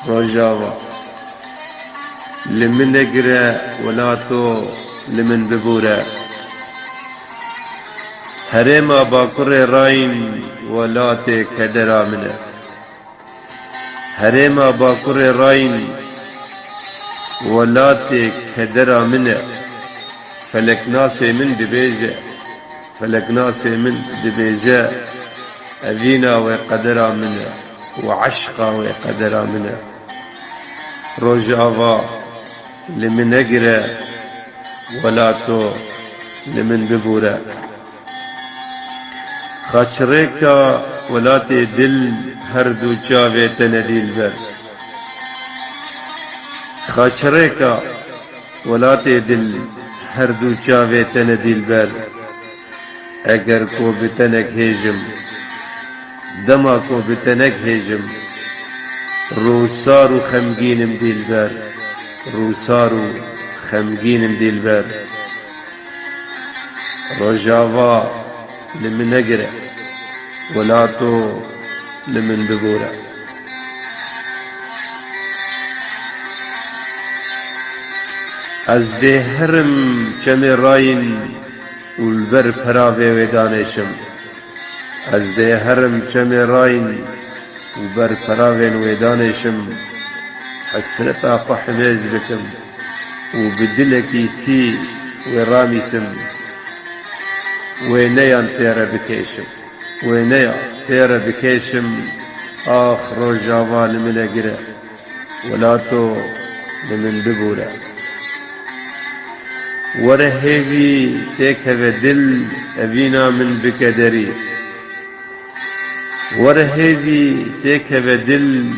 روجاوا لمن نقرأ ولا تو لمن ببورة هرما باكر راين ولا تكدر منه هرما باكر راين ولا تكدر منه فلك ناس من دبيجة فلك ناس من دبيجة أذينا وقدر منه وعشقا وقدر منه روجاوا لمن نقرأ ولا تو لمن ببورة خاچريكا ولات دل هر دو چاوه تنديل بر خاچريكا ولات دل هر دو چاوه تنديل بر اگر کو بتنك هيجم دما کو بتنك هيجم روسارو خمگينم ديل بر روسارو خمگينم ديل بر روجاوا لمن نقرأ ولا تو لمن ببورة از ده هرم چمي راين والبر فراوه ودانشم از ده هرم چمي راين والبر فراوه ودانشم حسرتا قحبيز بكم وبدلكي تي وراميسم وينيا تيرا بكيشم وينيا تيرا بكيشم آخ روجاوا لمن أقرأ ولا تو لمن ببورة ورهيبي تيكه دل أبينا من بكدري ورهيبي تيكه دل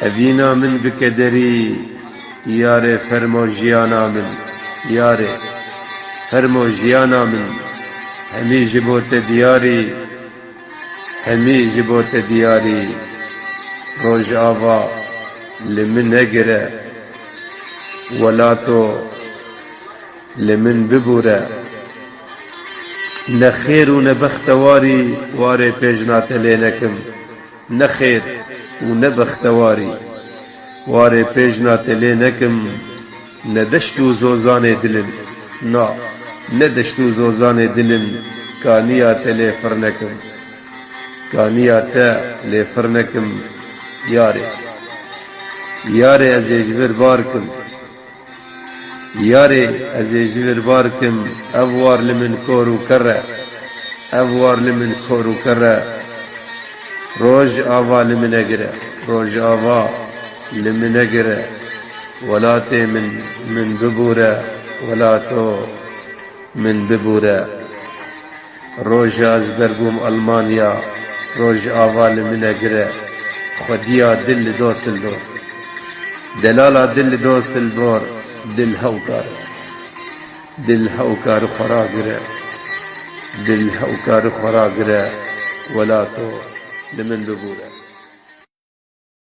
أبينا من بكدري ياري فرمو جيانا من ياري فرمو جيانا من همي جبوت دياري همي جبوت دياري روجاوا لمن نقرأ ولا تو لمن ببورة نخير ونبختواري واري بيجنات لينكم نخير ونبختواري واري بيجنات لينكم ندشتو زوزان دلن نا ندشتو زوزان دلن كانيا تلي فرنكم كانيا تلي فرنكم ياري ياري ازيجبر باركم ياري ازيجبر باركم افوار لمن كورو كرة افوار لمن كورو كرة روج آوا لمن اقرأ روج آوا لمن اقرأ ولا تي من ببورة ولا تو من ببورة روج ازبرقوم ألمانيا روج آوال من اقرأ خديا دل دوسل دور دلالا دل دوسل دور دل هوكار خراقرة دل هوكار خراقرة ولا تو لمن ببورة